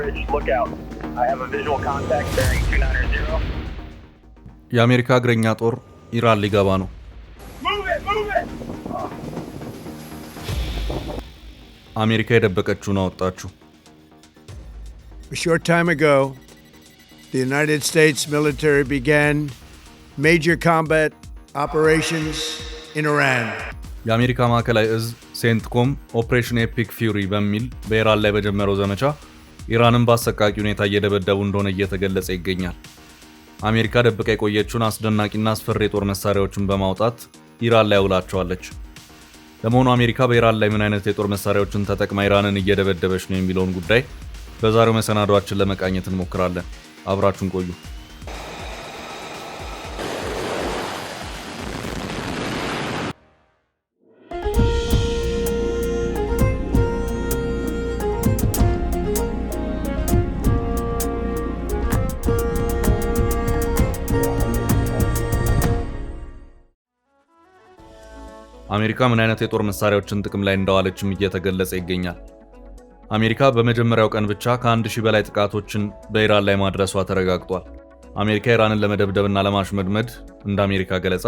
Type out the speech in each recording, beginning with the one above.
bridge, look out. I have a visual contact bearing 290. የአሜሪካ እግረኛ ጦር ኢራን ሊገባ ነው። አሜሪካ የደበቀችውን አወጣችሁ። A short time ago, the United States military began major combat operations in Iran. የአሜሪካ ማዕከላዊ እዝ ሴንትኮም ኦፕሬሽን ኤፒክ ፊውሪ በሚል በኢራን ላይ በጀመረው ዘመቻ ኢራንን በአሰቃቂ ሁኔታ እየደበደቡ እንደሆነ እየተገለጸ ይገኛል። አሜሪካ ደብቃ የቆየችውን አስደናቂና አስፈሪ የጦር መሳሪያዎችን በማውጣት ኢራን ላይ አውላቸዋለች። ለመሆኑ አሜሪካ በኢራን ላይ ምን አይነት የጦር መሳሪያዎችን ተጠቅማ ኢራንን እየደበደበች ነው የሚለውን ጉዳይ በዛሬው መሰናዷችን ለመቃኘት እንሞክራለን። አብራችሁን ቆዩ። አሜሪካ ምን አይነት የጦር መሳሪያዎችን ጥቅም ላይ እንዳዋለችም እየተገለጸ ይገኛል። አሜሪካ በመጀመሪያው ቀን ብቻ ከ1000 በላይ ጥቃቶችን በኢራን ላይ ማድረሷ ተረጋግጧል። አሜሪካ ኢራንን ለመደብደብና ለማሽመድመድ እንደ አሜሪካ ገለጻ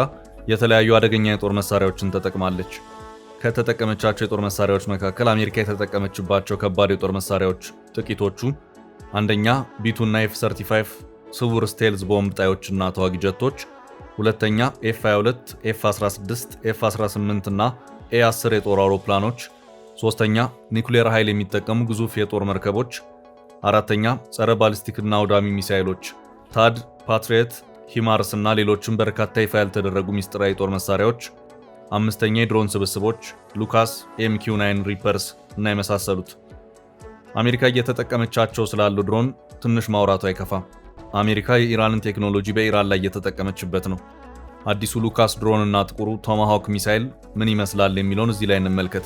የተለያዩ አደገኛ የጦር መሳሪያዎችን ተጠቅማለች። ከተጠቀመቻቸው የጦር መሳሪያዎች መካከል አሜሪካ የተጠቀመችባቸው ከባድ የጦር መሳሪያዎች ጥቂቶቹ፣ አንደኛ ቢቱና ኤፍ-35 ስውር ስቴልዝ ቦምብ ጣዮችና ተዋጊ ጀቶች፣ ሁለተኛ ኤፍ-22፣ ኤፍ-16፣ ኤፍ-18 እና ኤ-10 የጦር አውሮፕላኖች፣ ሶስተኛ ኒኩሌር ኃይል የሚጠቀሙ ግዙፍ የጦር መርከቦች፣ አራተኛ ጸረ ባሊስቲክና አውዳሚ ሚሳኤሎች ታድ፣ ፓትሪየት፣ ሂማርስ እና ሌሎችም በርካታ ይፋ ያልተደረጉ ሚስጥራዊ የጦር መሳሪያዎች፣ አምስተኛ የድሮን ስብስቦች ሉካስ፣ ኤምኪው9 ሪፐርስ እና የመሳሰሉት። አሜሪካ እየተጠቀመቻቸው ስላሉ ድሮን ትንሽ ማውራቱ አይከፋም። አሜሪካ የኢራንን ቴክኖሎጂ በኢራን ላይ እየተጠቀመችበት ነው። አዲሱ ሉካስ ድሮን እና ጥቁሩ ቶማሃውክ ሚሳኤል ምን ይመስላል የሚለውን እዚህ ላይ እንመልከት።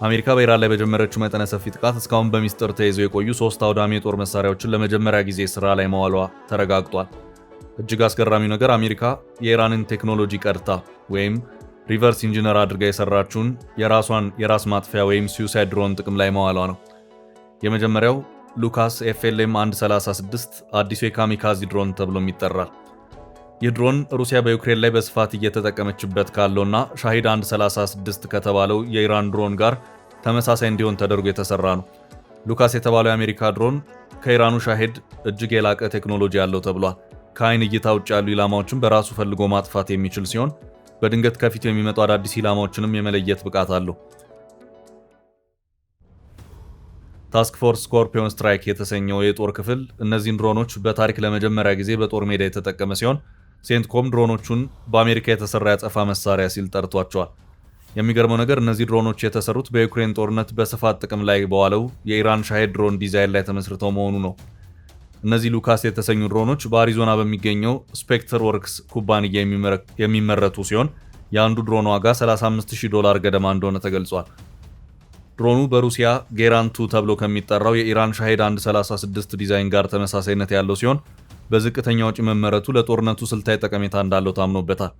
አሜሪካ በኢራን ላይ በጀመረችው መጠነ ሰፊ ጥቃት እስካሁን በሚስጥር ተይዘው የቆዩ 3 አውዳሚ የጦር መሳሪያዎችን ለመጀመሪያ ጊዜ ስራ ላይ ማዋሏ ተረጋግጧል። እጅግ አስገራሚው ነገር አሜሪካ የኢራንን ቴክኖሎጂ ቀድታ ወይም ሪቨርስ ኢንጂነር አድርጋ የሰራችውን የራሷን የራስ ማጥፊያ ወይም suicide ድሮን ጥቅም ላይ ማዋሏ ነው። የመጀመሪያው ሉካስ ኤፍኤልኤም 136 አዲሱ የካሚካዚ ድሮን ተብሎም ይጠራል። ይህ ድሮን ሩሲያ በዩክሬን ላይ በስፋት እየተጠቀመችበት ካለውና ሻሂድ 136 ከተባለው የኢራን ድሮን ጋር ተመሳሳይ እንዲሆን ተደርጎ የተሰራ ነው። ሉካስ የተባለው የአሜሪካ ድሮን ከኢራኑ ሻሂድ እጅግ የላቀ ቴክኖሎጂ ያለው ተብሏል። ከአይን እይታ ውጭ ያሉ ኢላማዎችን በራሱ ፈልጎ ማጥፋት የሚችል ሲሆን በድንገት ከፊቱ የሚመጡ አዳዲስ ኢላማዎችንም የመለየት ብቃት አለው። ታስክ ፎርስ ስኮርፒዮን ስትራይክ የተሰኘው የጦር ክፍል እነዚህን ድሮኖች በታሪክ ለመጀመሪያ ጊዜ በጦር ሜዳ የተጠቀመ ሲሆን ሴንትኮም ድሮኖቹን በአሜሪካ የተሰራ ያጸፋ መሳሪያ ሲል ጠርቷቸዋል። የሚገርመው ነገር እነዚህ ድሮኖች የተሰሩት በዩክሬን ጦርነት በስፋት ጥቅም ላይ በዋለው የኢራን ሻሂድ ድሮን ዲዛይን ላይ ተመስርተው መሆኑ ነው። እነዚህ ሉካስ የተሰኙ ድሮኖች በአሪዞና በሚገኘው ስፔክተር ወርክስ ኩባንያ የሚመረቱ ሲሆን የአንዱ ድሮን ዋጋ $35,000 ገደማ እንደሆነ ተገልጿል። ድሮኑ በሩሲያ ጌራንቱ ተብሎ ከሚጠራው የኢራን ሻሂድ 136 ዲዛይን ጋር ተመሳሳይነት ያለው ሲሆን በዝቅተኛ ወጪ መመረቱ ለጦርነቱ ስልታዊ ጠቀሜታ እንዳለው ታምኖበታል።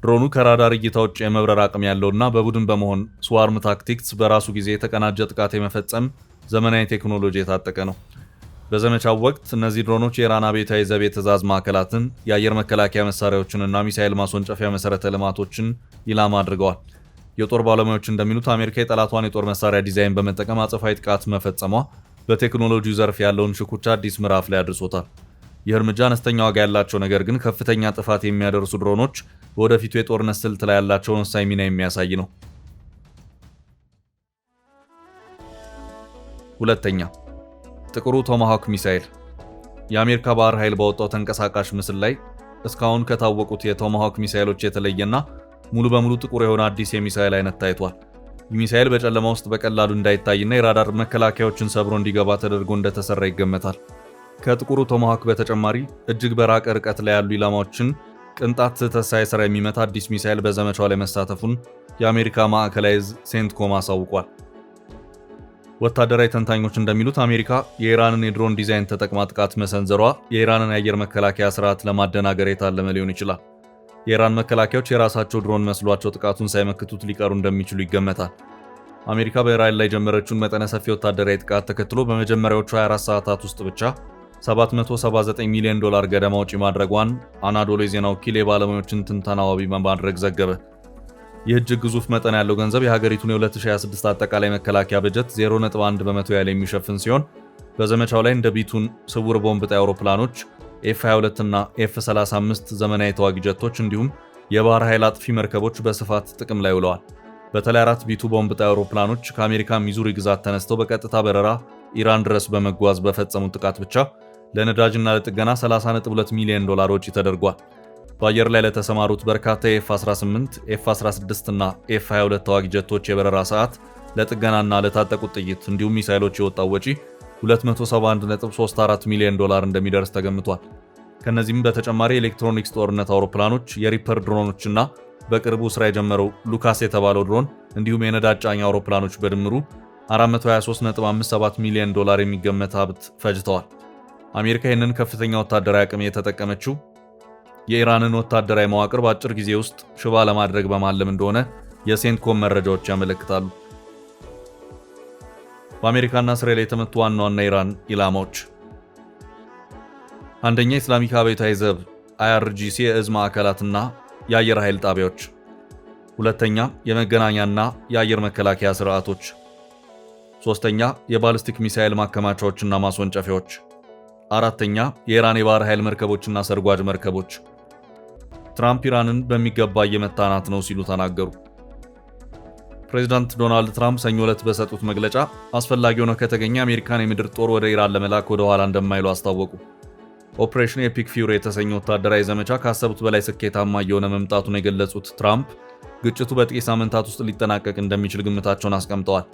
ድሮኑ ከራዳር እይታ ውጭ የመብረር አቅም ያለውና በቡድን በመሆን ስዋርም ታክቲክስ በራሱ ጊዜ የተቀናጀ ጥቃት የመፈጸም ዘመናዊ ቴክኖሎጂ የታጠቀ ነው። በዘመቻው ወቅት እነዚህ ድሮኖች የኢራን አብዮታዊ ዘብ የትዕዛዝ ማዕከላትን፣ የአየር መከላከያ መሳሪያዎችንና ሚሳኤል ማስወንጨፊያ መሰረተ ልማቶችን ኢላማ አድርገዋል። የጦር ባለሙያዎች እንደሚሉት አሜሪካ የጠላቷን የጦር መሳሪያ ዲዛይን በመጠቀም አጸፋዊ ጥቃት መፈጸሟ በቴክኖሎጂው ዘርፍ ያለውን ሽኩቻ አዲስ ምዕራፍ ላይ አድርሶታል። ይህ እርምጃ አነስተኛ ዋጋ ያላቸው ነገር ግን ከፍተኛ ጥፋት የሚያደርሱ ድሮኖች ወደፊቱ የጦርነት ስልት ላይ ያላቸውን ወሳኝ ሚና የሚያሳይ ነው። ሁለተኛ ጥቁሩ ቶማሃውክ ሚሳኤል። የአሜሪካ ባህር ኃይል ባወጣው ተንቀሳቃሽ ምስል ላይ እስካሁን ከታወቁት የቶማሃውክ ሚሳኤሎች የተለየና ሙሉ በሙሉ ጥቁር የሆነ አዲስ የሚሳኤል አይነት ታይቷል። ይህ ሚሳኤል በጨለማ ውስጥ በቀላሉ እንዳይታይና የራዳር መከላከያዎችን ሰብሮ እንዲገባ ተደርጎ እንደተሰራ ይገመታል። ከጥቁሩ ቶማሃውክ በተጨማሪ እጅግ በራቀ ርቀት ላይ ያሉ ኢላማዎችን ቅንጣት ስህተት ሳይሰራ የሚመታ አዲስ ሚሳኤል በዘመቻው ላይ መሳተፉን የአሜሪካ ማዕከላዊ እዝ ሴንትኮም አሳውቋል። ወታደራዊ ተንታኞች እንደሚሉት አሜሪካ የኢራንን የድሮን ዲዛይን ተጠቅማ ጥቃት መሰንዘሯ የኢራንን የአየር መከላከያ ስርዓት ለማደናገር የታለመ ሊሆን ይችላል። የኢራን መከላከያዎች የራሳቸው ድሮን መስሏቸው ጥቃቱን ሳይመክቱት ሊቀሩ እንደሚችሉ ይገመታል። አሜሪካ በኢራን ላይ የጀመረችውን መጠነ ሰፊ ወታደራዊ ጥቃት ተከትሎ በመጀመሪያዎቹ 24 ሰዓታት ውስጥ ብቻ $779 ሚሊዮን ገደማ ወጪ ማድረጓን አናዶሎ የዜና ወኪል የባለሙያዎችን ትንተና ዋቢ በማድረግ ዘገበ። ይህ እጅግ ግዙፍ መጠን ያለው ገንዘብ የሀገሪቱን የ2026 አጠቃላይ መከላከያ በጀት 0.1 በመቶ ያህል የሚሸፍን ሲሆን በዘመቻው ላይ እንደ ቢቱን ስውር ቦምብ ጣይ አውሮፕላኖች፣ ኤፍ-22 እና ኤፍ-35 ዘመናዊ ተዋጊ ጀቶች እንዲሁም የባህር ኃይል አጥፊ መርከቦች በስፋት ጥቅም ላይ ውለዋል። በተለይ 4 ቢቱ ቦምብ ጣይ አውሮፕላኖች ከአሜሪካ ሚዙሪ ግዛት ተነስተው በቀጥታ በረራ ኢራን ድረስ በመጓዝ በፈጸሙት ጥቃት ብቻ ለነዳጅና ለጥገና $30.2 ሚሊዮን ወጪ ተደርጓል። በአየር ላይ ለተሰማሩት በርካታ የኤፍ-18፣ ኤፍ-16 እና ኤፍ-22 ተዋጊ ጀቶች የበረራ ሰዓት፣ ለጥገናና ለታጠቁት ጥይት እንዲሁም ሚሳይሎች የወጣው ወጪ $271.34 ሚሊዮን እንደሚደርስ ተገምቷል። ከነዚህም በተጨማሪ የኤሌክትሮኒክስ ጦርነት አውሮፕላኖች፣ የሪፐር ድሮኖችና በቅርቡ ስራ የጀመረው ሉካስ የተባለው ድሮን እንዲሁም የነዳጅ ጫኝ አውሮፕላኖች በድምሩ $423.57 ሚሊዮን የሚገመት ሀብት ፈጅተዋል። አሜሪካ ይህንን ከፍተኛ ወታደራዊ አቅም የተጠቀመችው የኢራንን ወታደራዊ መዋቅር በአጭር ጊዜ ውስጥ ሽባ ለማድረግ በማለም እንደሆነ የሴንትኮም መረጃዎች ያመለክታሉ። በአሜሪካና እስራኤል የተመቱ ዋና ዋና ኢራን ኢላማዎች፣ አንደኛ የእስላሚክ አብዮታዊ ዘብ IRGC የእዝ ማዕከላትና የአየር ኃይል ጣቢያዎች፣ ሁለተኛ የመገናኛና የአየር መከላከያ ስርዓቶች፣ ሶስተኛ የባሊስቲክ ሚሳኤል ማከማቻዎችና ማስወንጨፊያዎች፣ አራተኛ የኢራን የባህር ኃይል መርከቦችና ሰርጓጅ መርከቦች። ትራምፕ ኢራንን በሚገባ እየመታናት ነው ሲሉ ተናገሩ። ፕሬዚዳንት ዶናልድ ትራምፕ ሰኞ ዕለት በሰጡት መግለጫ አስፈላጊ ሆኖ ከተገኘ አሜሪካን የምድር ጦር ወደ ኢራን ለመላክ ወደ ኋላ እንደማይሉ አስታወቁ። ኦፕሬሽን ኤፒክ ፊውሪ የተሰኘ ወታደራዊ ዘመቻ ካሰቡት በላይ ስኬታማ እየሆነ መምጣቱን የገለጹት ትራምፕ ግጭቱ በጥቂት ሳምንታት ውስጥ ሊጠናቀቅ እንደሚችል ግምታቸውን አስቀምጠዋል።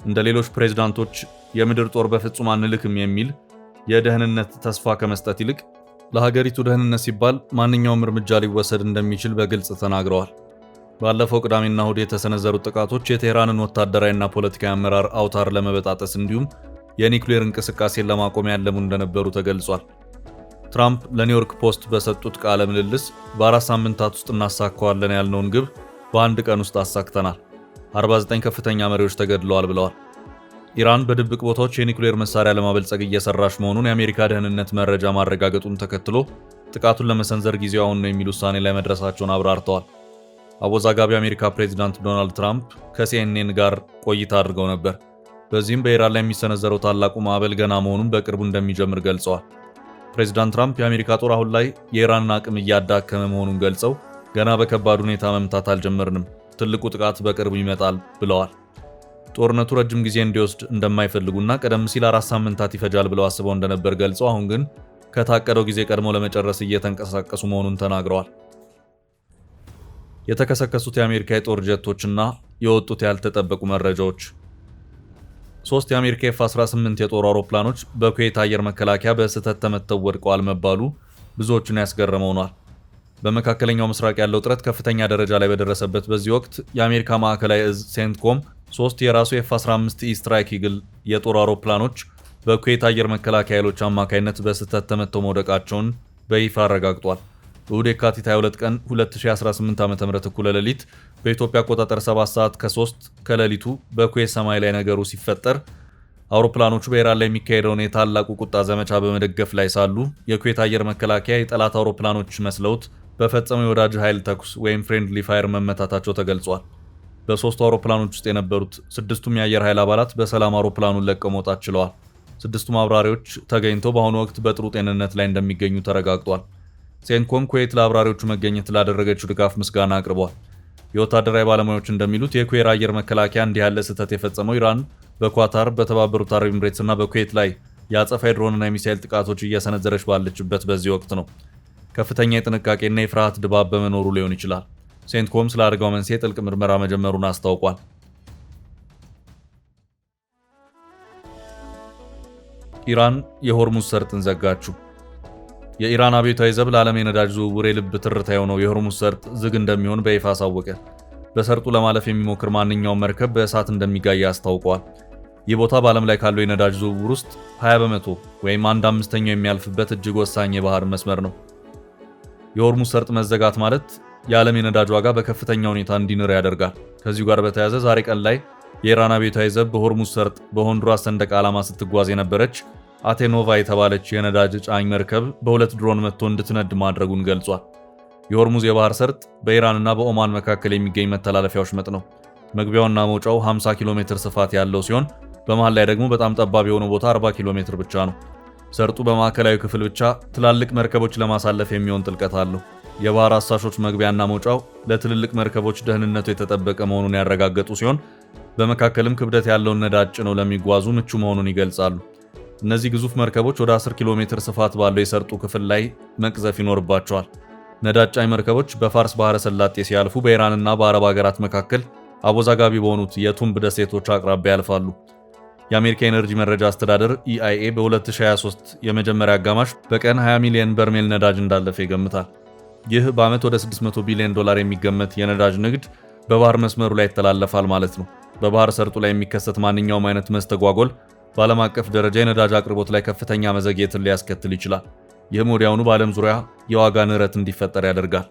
እንደ ሌሎች ፕሬዚዳንቶች የምድር ጦር በፍጹም አንልክም የሚል የደህንነት ተስፋ ከመስጠት ይልቅ ለሀገሪቱ ደህንነት ሲባል ማንኛውም እርምጃ ሊወሰድ እንደሚችል በግልጽ ተናግረዋል። ባለፈው ቅዳሜና እሁድ የተሰነዘሩት ጥቃቶች የቴህራንን ወታደራዊና ፖለቲካዊ አመራር አውታር ለመበጣጠስ እንዲሁም የኒውክሌር እንቅስቃሴን ለማቆም ያለሙ እንደነበሩ ተገልጿል። ትራምፕ ለኒውዮርክ ፖስት በሰጡት ቃለ ምልልስ በ4 ሳምንታት ውስጥ እናሳካዋለን ያልነውን ግብ በአንድ ቀን ውስጥ አሳክተናል፣ 49 ከፍተኛ መሪዎች ተገድለዋል ብለዋል። ኢራን በድብቅ ቦታዎች የኒውክሌር መሳሪያ ለማበልጸግ እየሰራች መሆኑን የአሜሪካ ደህንነት መረጃ ማረጋገጡን ተከትሎ ጥቃቱን ለመሰንዘር ጊዜው አሁን ነው የሚል ውሳኔ ላይ መድረሳቸውን አብራርተዋል። አወዛጋቢው የአሜሪካ ፕሬዚዳንት ዶናልድ ትራምፕ ከሲኤንኤን ጋር ቆይታ አድርገው ነበር። በዚህም በኢራን ላይ የሚሰነዘረው ታላቁ ማዕበል ገና መሆኑን በቅርቡ እንደሚጀምር ገልጸዋል። ፕሬዚዳንት ትራምፕ የአሜሪካ ጦር አሁን ላይ የኢራንን አቅም እያዳከመ መሆኑን ገልጸው ገና በከባድ ሁኔታ መምታት አልጀመርንም፣ ትልቁ ጥቃት በቅርቡ ይመጣል ብለዋል። ጦርነቱ ረጅም ጊዜ እንዲወስድ እንደማይፈልጉና ቀደም ሲል 4 ሳምንታት ይፈጃል ብለው አስበው እንደነበር ገልጸው አሁን ግን ከታቀደው ጊዜ ቀድሞ ለመጨረስ እየተንቀሳቀሱ መሆኑን ተናግረዋል። የተከሰከሱት የአሜሪካ የጦር ጀቶችና የወጡት ያልተጠበቁ መረጃዎች። 3 የአሜሪካ F-18 የጦር አውሮፕላኖች በኩዌት አየር መከላከያ በስህተት ተመተው ወድቀዋል መባሉ ብዙዎቹን ያስገረመ ሆኗል። በመካከለኛው ምስራቅ ያለው ውጥረት ከፍተኛ ደረጃ ላይ በደረሰበት በዚህ ወቅት የአሜሪካ ማዕከላዊ እዝ ሴንትኮም 3 የራሱ F-15E ስትራይክ ኢግል የጦር አውሮፕላኖች በኩዌት አየር መከላከያ ኃይሎች አማካይነት በስህተት ተመተው መውደቃቸውን በይፋ አረጋግጧል። እሁድ የካቲት 22 ቀን 2018 ዓ.ም እኩለ ሌሊት በኢትዮጵያ አቆጣጠር 7 ሰዓት ከ3 ከሌሊቱ በኩዌት ሰማይ ላይ ነገሩ ሲፈጠር አውሮፕላኖቹ በኢራን ላይ የሚካሄደውን የታላቁ ቁጣ ዘመቻ በመደገፍ ላይ ሳሉ የኩዌት አየር መከላከያ የጠላት አውሮፕላኖች መስለውት በፈጸመው የወዳጅ ኃይል ተኩስ ወይም ፍሬንድሊ ፋየር መመታታቸው ተገልጿል። በ3ቱ አውሮፕላኖች ውስጥ የነበሩት 6ቱም የአየር ኃይል አባላት በሰላም አውሮፕላኑን ለቀው መውጣት ችለዋል። 6ቱም አብራሪዎች ተገኝተው በአሁኑ ወቅት በጥሩ ጤንነት ላይ እንደሚገኙ ተረጋግጧል። ሴንትኮም ኩዌት ለአብራሪዎቹ መገኘት ላደረገችው ድጋፍ ምስጋና አቅርቧል። የወታደራዊ ባለሙያዎች እንደሚሉት የኩዌት አየር መከላከያ እንዲህ ያለ ስህተት የፈጸመው ኢራን በኳታር፣ በተባበሩት አረብ ኤምሬትስ እና በኩዌት ላይ የአጸፋ ድሮንና የሚሳኤል ጥቃቶች እየሰነዘረች ባለችበት በዚህ ወቅት ነው። ከፍተኛ የጥንቃቄና የፍርሃት ድባብ በመኖሩ ሊሆን ይችላል። ሴንትኮም ስለ አደጋው መንስኤ ጥልቅ ምርመራ መጀመሩን አስታውቋል። ኢራን የሆርሙዝ ሰርጥን ዘጋችው። የኢራን አብዮታዊ ዘብ ለዓለም የነዳጅ ዝውውር የልብ ትርታ የሆነው የሆርሙዝ ሰርጥ ዝግ እንደሚሆን በይፋ አሳወቀ። በሰርጡ ለማለፍ የሚሞክር ማንኛውም መርከብ በእሳት እንደሚጋይ አስታውቀዋል። ይህ ቦታ በዓለም ላይ ካለው የነዳጅ ዝውውር ውስጥ 20% ወይም 1/5 የሚያልፍበት እጅግ ወሳኝ የባህር መስመር ነው። የሆርሙዝ ሰርጥ መዘጋት ማለት የዓለም የነዳጅ ዋጋ በከፍተኛ ሁኔታ እንዲንር ያደርጋል። ከዚሁ ጋር በተያያዘ ዛሬ ቀን ላይ የኢራን አብዮታዊ ዘብ በሆርሙዝ ሰርጥ በሆንዱራስ ሰንደቅ ዓላማ ስትጓዝ የነበረች አቴኖቫ የተባለች የነዳጅ ጫኝ መርከብ በሁለት ድሮን መጥቶ እንድትነድ ማድረጉን ገልጿል። የሆርሙዝ የባህር ሰርጥ በኢራንና በኦማን መካከል የሚገኝ መተላለፊያ ወሽመጥ ነው። መግቢያውና መውጫው 50 ኪሎ ሜትር ስፋት ያለው ሲሆን በመሃል ላይ ደግሞ በጣም ጠባብ የሆነው ቦታ 40 ኪሎ ሜትር ብቻ ነው። ሰርጡ በማዕከላዊ ክፍል ብቻ ትላልቅ መርከቦች ለማሳለፍ የሚሆን ጥልቀት አለው። የባህር አሳሾች መግቢያና መውጫው ለትልልቅ መርከቦች ደህንነቱ የተጠበቀ መሆኑን ያረጋገጡ ሲሆን በመካከልም ክብደት ያለውን ነዳጅ ጭነው ለሚጓዙ ምቹ መሆኑን ይገልጻሉ። እነዚህ ግዙፍ መርከቦች ወደ 10 ኪሎ ሜትር ስፋት ባለው የሰርጡ ክፍል ላይ መቅዘፍ ይኖርባቸዋል። ነዳጅ ጫኝ መርከቦች በፋርስ ባህረ ሰላጤ ሲያልፉ በኢራንና በአረብ ሀገራት መካከል አወዛጋቢ በሆኑት የቱንብ ደሴቶች አቅራቢያ ያልፋሉ። የአሜሪካ ኤነርጂ መረጃ አስተዳደር ኢአይኤ በ2023 የመጀመሪያ አጋማሽ በቀን 20 ሚሊዮን በርሜል ነዳጅ እንዳለፈ ይገምታል። ይህ በዓመት ወደ $600 ቢሊዮን የሚገመት የነዳጅ ንግድ በባህር መስመሩ ላይ ይተላለፋል ማለት ነው። በባህር ሰርጡ ላይ የሚከሰት ማንኛውም አይነት መስተጓጎል በዓለም አቀፍ ደረጃ የነዳጅ አቅርቦት ላይ ከፍተኛ መዘግየትን ሊያስከትል ይችላል። ይህም ወዲያውኑ በዓለም ዙሪያ የዋጋ ንረት እንዲፈጠር ያደርጋል።